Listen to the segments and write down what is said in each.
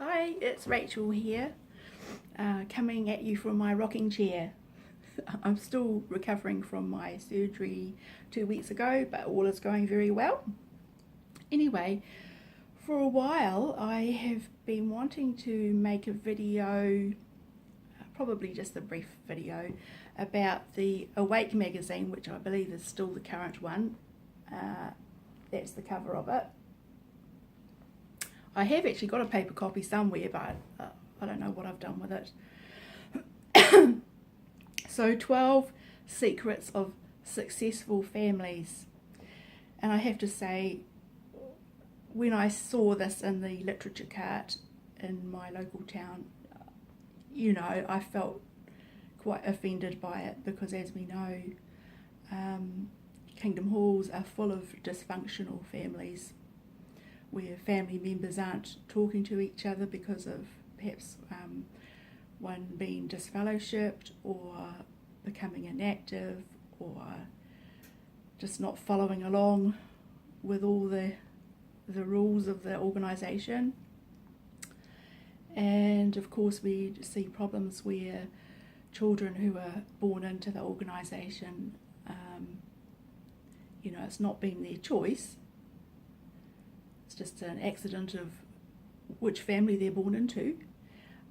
Hi, it's Rachel here, coming at you from my rocking chair. I'm still recovering from my surgery 2 weeks ago, but all is going very well. Anyway, for a while I have been wanting to make a video, probably just a brief video, about the Awake magazine, which I believe is still the current one. That's the cover of it. I have actually got a paper copy somewhere, but I don't know what I've done with it. So 12 Secrets of Successful Families. And I have to say, when I saw this in the literature cart in my local town, I felt quite offended by it, because as we know, Kingdom Halls are full of dysfunctional families, where family members aren't talking to each other because of perhaps one being disfellowshipped or becoming inactive, or just not following along with all the rules of the organisation. And of course we see problems where children who are born into the organisation, it's not been their choice. It's just an accident of which family they're born into.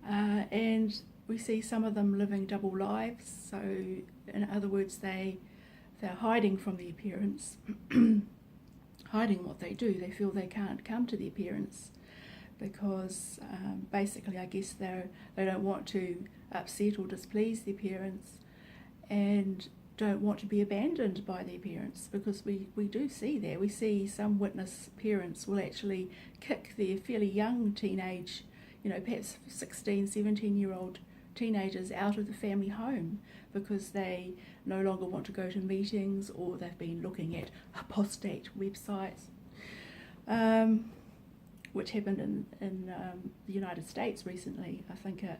And we see some of them living double lives. So in other words, they're hiding from the appearance, hiding what they do. They feel they can't come to the appearance because basically I guess they don't want to upset or displease the appearance, and don't want to be abandoned by the appearance, because we do see that. We see some witness parents will actually kick their fairly young teenage, perhaps 16, 17-year-old teenagers out of the family home because they no longer want to go to meetings, or they've been looking at apostate websites, which happened in the United States recently. I think a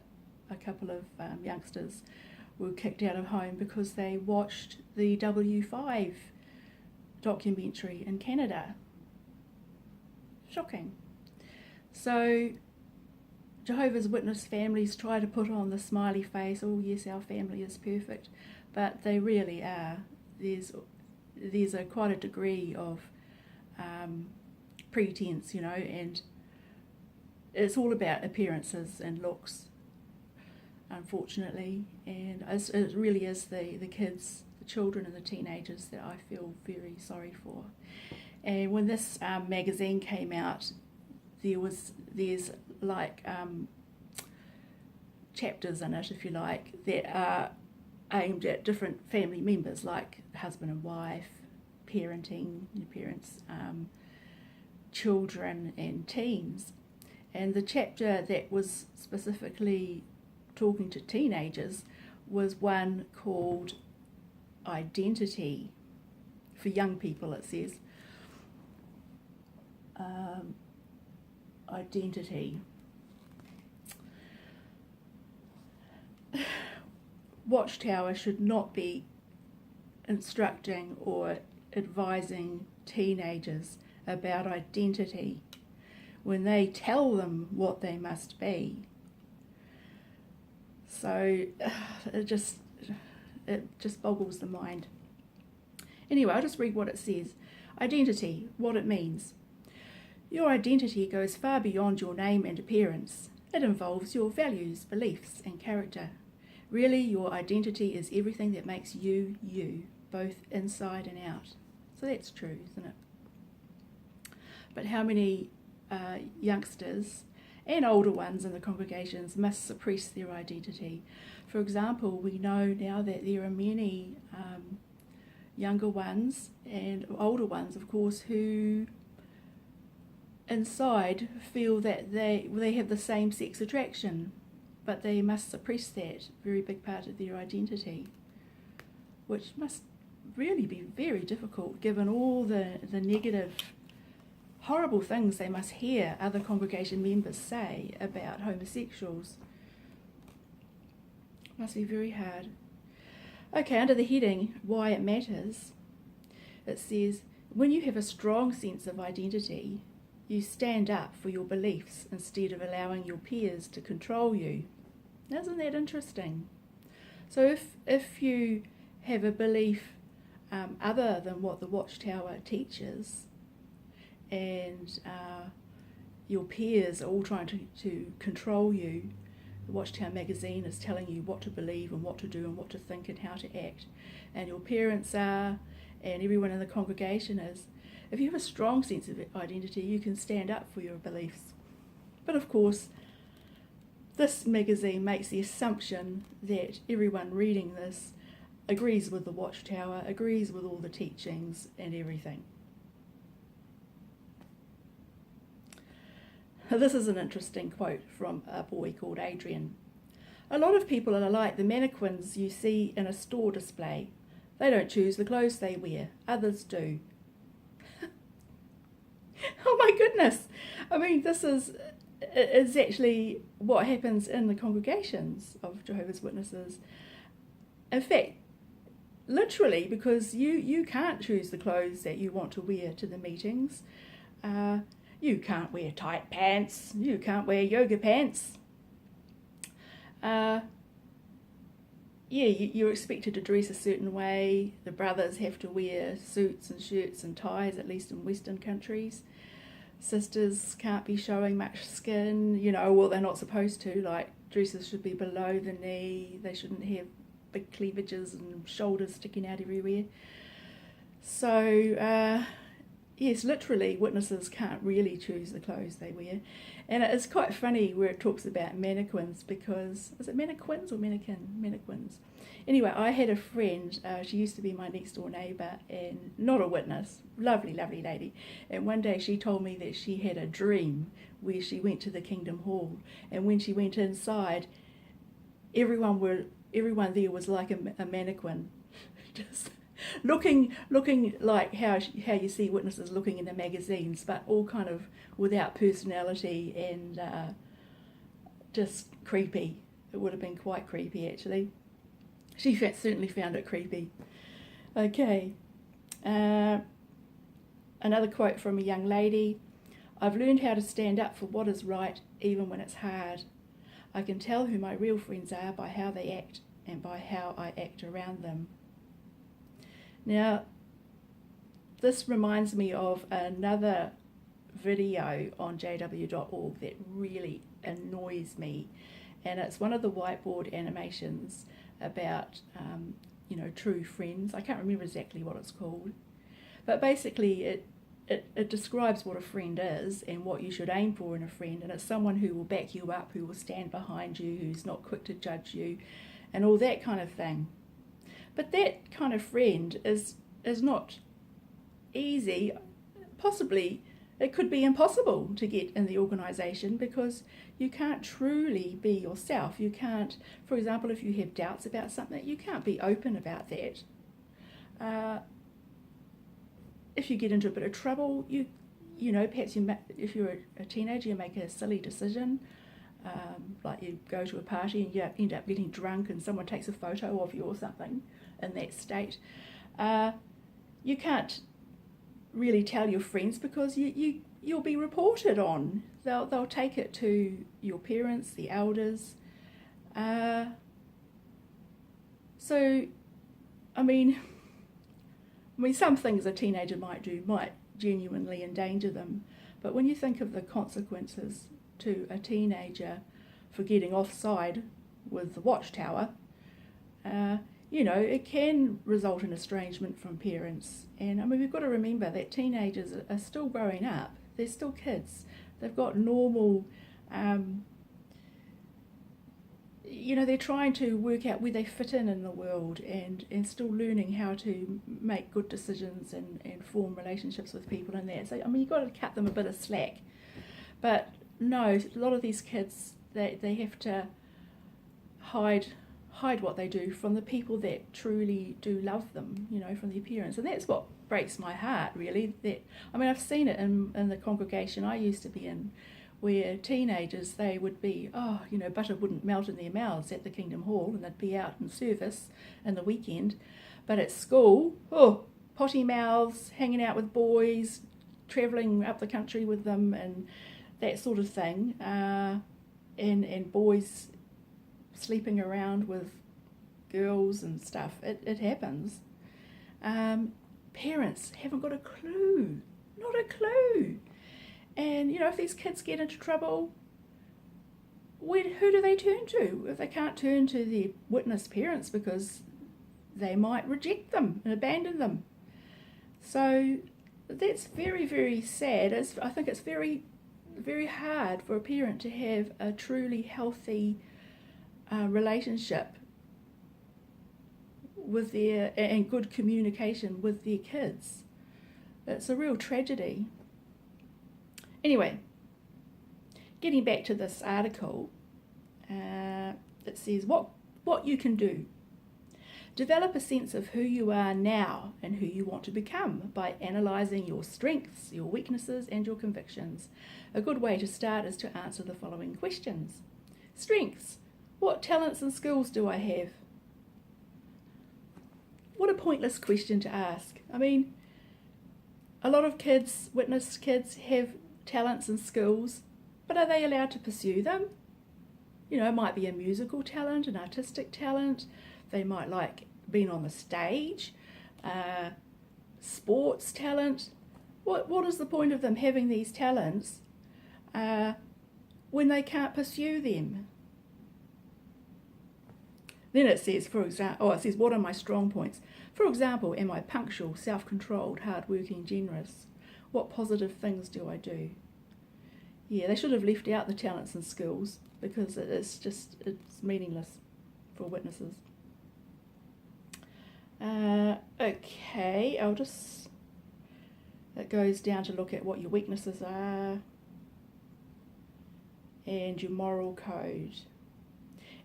couple of youngsters were kicked out of home because they watched the W5 documentary in Canada. Shocking. So Jehovah's Witness families try to put on the smiley face, oh yes, our family is perfect, but they really are. There's quite a degree of pretense, and it's all about appearances and looks, unfortunately. And it really is the kids, the children and the teenagers that I feel very sorry for. And when this magazine came out, there's like chapters in it, if you like, that are aimed at different family members, like husband and wife, parenting, parents, children and teens. And the chapter that was specifically talking to teenagers was one called Identity. For young people, it says. Identity. Watchtower should not be instructing or advising teenagers about identity when they tell them what they must be. So it just boggles the mind. Anyway, I'll just read what it says. Identity, what it means. Your identity goes far beyond your name and appearance. It involves your values, beliefs, and character. Really, your identity is everything that makes you, you, both inside and out. So that's true, isn't it? But how many youngsters and older ones in the congregations must suppress their identity? For example, we know now that there are many younger ones and older ones, of course, who inside feel that they have the same sex attraction, but they must suppress that very big part of their identity, which must really be very difficult given all the negative, horrible things they must hear other congregation members say about homosexuals. Must be very hard. Okay, under the heading, Why It Matters, it says, when you have a strong sense of identity, you stand up for your beliefs instead of allowing your peers to control you. Isn't that interesting? So if you have a belief other than what the Watchtower teaches, and your peers are all trying to control you, the Watchtower magazine is telling you what to believe and what to do and what to think and how to act, and your parents are, and everyone in the congregation is. If you have a strong sense of identity, you can stand up for your beliefs. But of course, this magazine makes the assumption that everyone reading this agrees with the Watchtower, agrees with all the teachings and everything. This is an interesting quote from a boy called Adrian. A lot of people are like the mannequins you see in a store display. They don't choose the clothes they wear, others do. Oh my goodness! I mean, this is actually what happens in the congregations of Jehovah's Witnesses. In fact, literally, because you can't choose the clothes that you want to wear to the meetings. You can't wear tight pants. You can't wear yoga pants. You're expected to dress a certain way. The brothers have to wear suits and shirts and ties, at least in Western countries. Sisters can't be showing much skin, well, they're not supposed to. Like, dresses should be below the knee. They shouldn't have big cleavages and shoulders sticking out everywhere. So, yes, literally, witnesses can't really choose the clothes they wear. And it's quite funny where it talks about mannequins, because, is it mannequins or mannequin? Mannequins. Anyway, I had a friend, she used to be my next door neighbour, and not a witness, lovely, lovely lady. And one day she told me that she had a dream where she went to the Kingdom Hall, and when she went inside, everyone there was like a mannequin, just looking like how you see witnesses looking in the magazines, but all kind of without personality and just creepy. It would have been quite creepy, actually. She certainly found it creepy. Okay. Another quote from a young lady. I've learned how to stand up for what is right, even when it's hard. I can tell who my real friends are by how they act and by how I act around them. Now, this reminds me of another video on jw.org that really annoys me, and it's one of the whiteboard animations about true friends. I can't remember exactly what it's called, but basically it describes what a friend is and what you should aim for in a friend, and it's someone who will back you up, who will stand behind you, who's not quick to judge you, and all that kind of thing. But that kind of friend is not easy. Possibly it could be impossible to get in the organisation, because you can't truly be yourself. You can't, for example, if you have doubts about something, you can't be open about that. If you get into a bit of trouble, perhaps if you're a teenager, you make a silly decision, like you go to a party and you end up getting drunk and someone takes a photo of you or something in that state. You can't really tell your friends, because you'll be reported on. They'll take it to your parents, the elders. So, I mean, some things a teenager might do might genuinely endanger them, but when you think of the consequences to a teenager for getting offside with the Watchtower, it can result in estrangement from parents. And we've got to remember that teenagers are still growing up. They're still kids. They've got normal, they're trying to work out where they fit in the world, and still learning how to make good decisions and form relationships with people and that. So, you've got to cut them a bit of slack. But no, a lot of these kids, they have to hide what they do from the people that truly do love them, from their parents. And that's what breaks my heart, really. I've seen it in the congregation I used to be in, where teenagers, they would be, butter wouldn't melt in their mouths at the Kingdom Hall, and they'd be out in service in the weekend. But at school, potty mouths, hanging out with boys, travelling up the country with them and that sort of thing, and boys sleeping around with girls and stuff. It happens. Parents haven't got a clue, not a clue. And, if these kids get into trouble, who do they turn to? If they can't turn to their witness parents because they might reject them and abandon them. So that's very, very sad. I think it's very, very hard for a parent to have a truly healthy relationship with and good communication with their kids. It's a real tragedy. Anyway, getting back to this article, it says what you can do. Develop a sense of who you are now and who you want to become by analysing your strengths, your weaknesses and your convictions. A good way to start is to answer the following questions. Strengths. What talents and skills do I have? What a pointless question to ask. I mean, a lot of kids, witness kids, have talents and skills, but are they allowed to pursue them? It might be a musical talent, an artistic talent. They might like being on the stage, sports talent. What is the point of them having these talents when they can't pursue them? Then it says, what are my strong points? For example, am I punctual, self-controlled, hard-working, generous? What positive things do I do? Yeah, they should have left out the talents and skills because it's meaningless for witnesses. Okay, it goes down to look at what your weaknesses are and your moral code.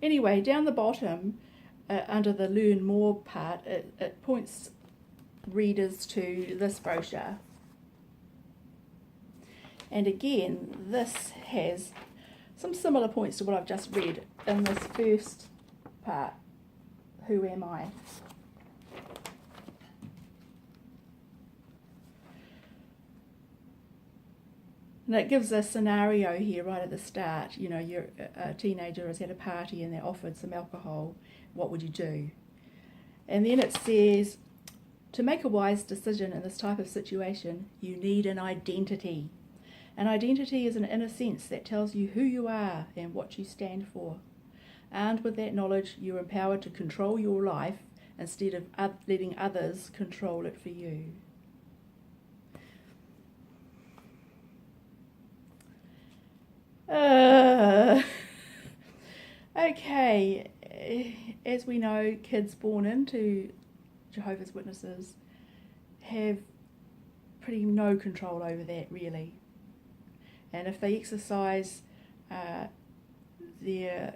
Anyway, down the bottom, under the Learn More part, it points readers to this brochure. And again, this has some similar points to what I've just read in this first part, Who Am I? And it gives a scenario here right at the start. You're a teenager has had a party and they're offered some alcohol. What would you do? And then it says, to make a wise decision in this type of situation, you need an identity. An identity is an inner sense that tells you who you are and what you stand for. Armed with that knowledge, you're empowered to control your life instead of letting others control it for you. Okay, as we know, kids born into Jehovah's Witnesses have pretty no control over that, really. And if they exercise if they're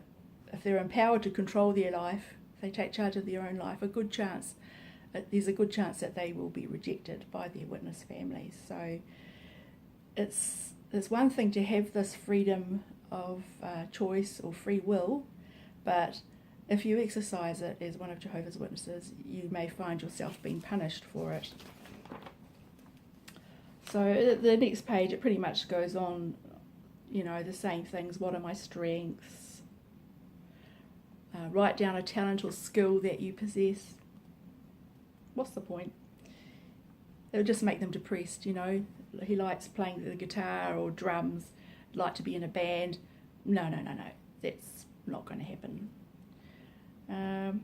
empowered to control their life, if they take charge of their own life, there's a good chance that they will be rejected by their witness families. So it's one thing to have this freedom of choice or free will, but if you exercise it as one of Jehovah's Witnesses, you may find yourself being punished for it. So the next page, it pretty much goes on, the same things. What are my strengths? Write down a talent or skill that you possess. What's the point? It'll just make them depressed, He likes playing the guitar or drums, like to be in a band. No. That's not going to happen. Then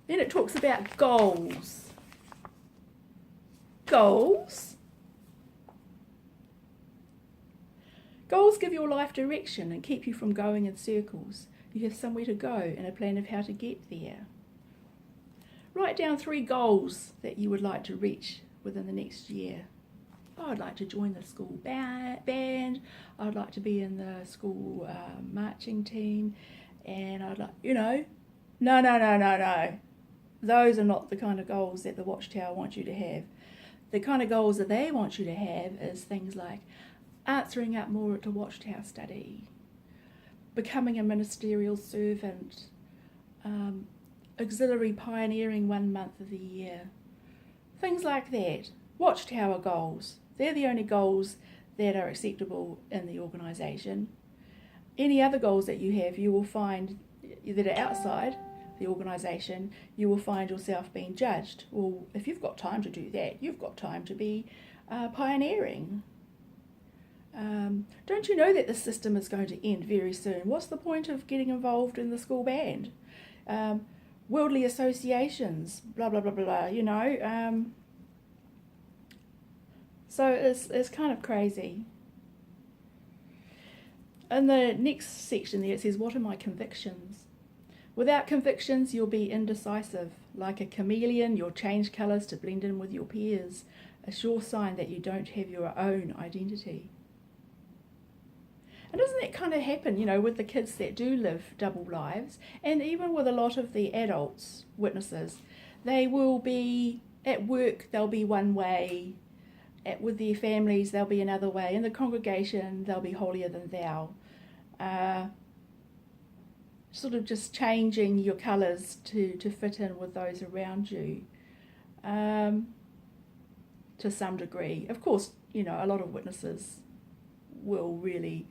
it talks about goals. Goals give your life direction and keep you from going in circles. You have somewhere to go and a plan of how to get there. Write down 3 goals that you would like to reach within the next year. I'd like to join the school band. I'd like to be in the school marching team. And I'd like, No. Those are not the kind of goals that the Watchtower wants you to have. The kind of goals that they want you to have is things like answering up more to Watchtower study, becoming a ministerial servant, auxiliary pioneering 1 month of the year, things like that. Watchtower goals, They're the only goals that are acceptable in the organisation. Any other goals that you have, you will find that are outside the organisation, you will find yourself being judged. Well, if you've got time to do that, you've got time to be pioneering. Don't you know that the system is going to end very soon? What's the point of getting involved in the school band? Worldly associations, blah, blah, blah, blah, you know. So it's kind of crazy. In the next section there, it says, what are my convictions? Without convictions, you'll be indecisive. Like a chameleon, you'll change colours to blend in with your peers, a sure sign that you don't have your own identity. And doesn't that kind of happen, you know, with the kids that do live double lives, and even with a lot of the adults, witnesses? They will be, at work, they'll be one way, with their families, they'll be another way, in the congregation, they'll be holier than thou. Sort of just changing your colours to fit in with those around you, to some degree. Of course, you know, a lot of witnesses will really,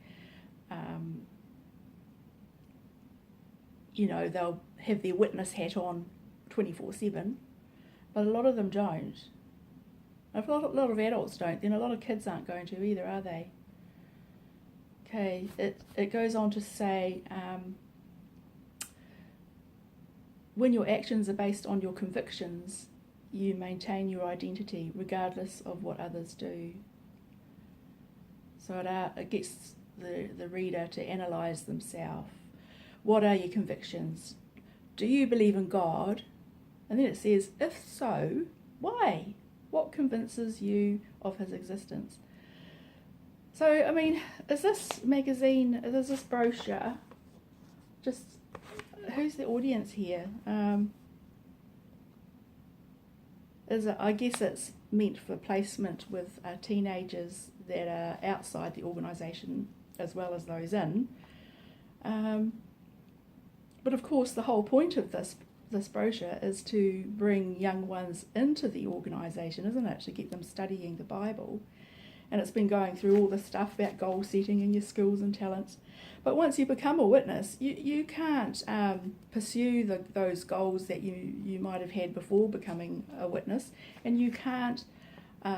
you know, they'll have their witness hat on 24/7, but a lot of them don't. If a lot of adults don't, then a lot of kids aren't going to either, are they? Okay, it goes on to say, when your actions are based on your convictions, you maintain your identity regardless of what others do. So it gets the reader to analyse themselves. What are your convictions? Do you believe in God? And then it says, if so, why? What convinces you of his existence? So, I mean, is this magazine, is this brochure, just, who's the audience here? I guess it's meant for placement with teenagers that are outside the organisation as well as those in. But of course the whole point of this brochure is to bring young ones into the organisation, isn't it? To get them studying the Bible. And it's been going through all this stuff about goal setting and your skills and talents. But once you become a witness, you can't pursue those goals that you might have had before becoming a witness, and you can't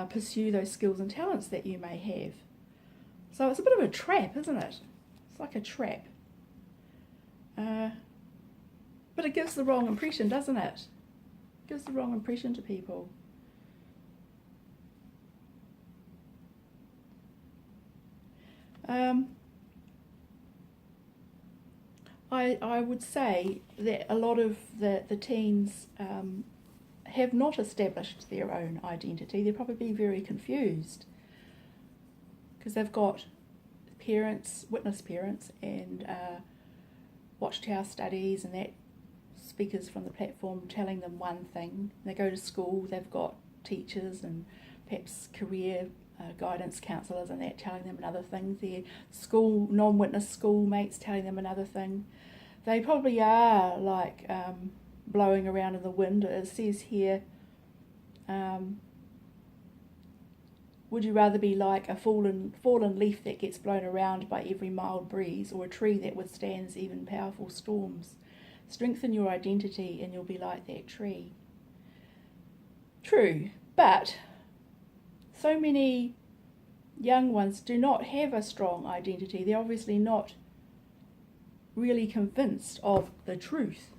pursue those skills and talents that you may have. So it's a bit of a trap, isn't it? It's like a trap. But it gives the wrong impression, doesn't it? It gives the wrong impression to people. I would say that a lot of the teens have not established their own identity. They're probably very confused because they've got parents, witness parents, and Watchtower studies and that, speakers from the platform telling them one thing. They go to school, they've got teachers and perhaps career guidance counsellors and that telling them another thing. Their school, non-witness schoolmates telling them another thing. They probably are like blowing around in the wind. It says here, would you rather be like a fallen leaf that gets blown around by every mild breeze, or a tree that withstands even powerful storms? Strengthen your identity and you'll be like that tree. True, but so many young ones do not have a strong identity. They're obviously not really convinced of the truth,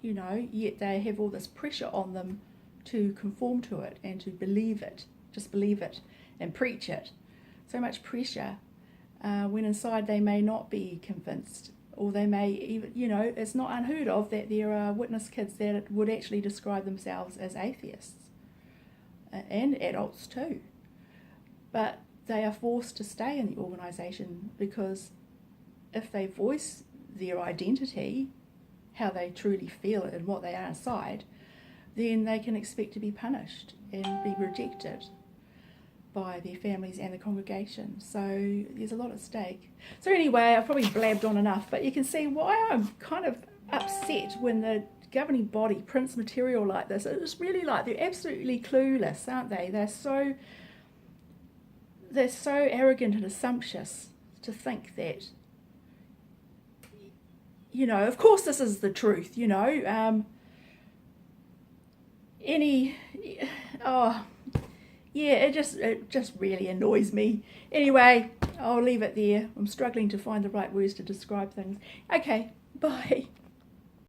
you know, yet they have all this pressure on them to conform to it and to believe it, just believe it and preach it. So much pressure when inside they may not be convinced, or they may even, you know, it's not unheard of that there are witness kids that would actually describe themselves as atheists, and adults too. But they are forced to stay in the organisation because if they voice their identity, how they truly feel and what they are inside, then they can expect to be punished and be rejected by their families and the congregation. So there's a lot at stake. So anyway, I've probably blabbed on enough, but you can see why I'm kind of upset when the governing body prints material like this. It's really like they're absolutely clueless, aren't they? They're so they're so arrogant and assumptuous to think that, you know, of course this is the truth, you know. Oh, yeah, it just really annoys me. Anyway, I'll leave it there. I'm struggling to find the right words to describe things. Okay, bye.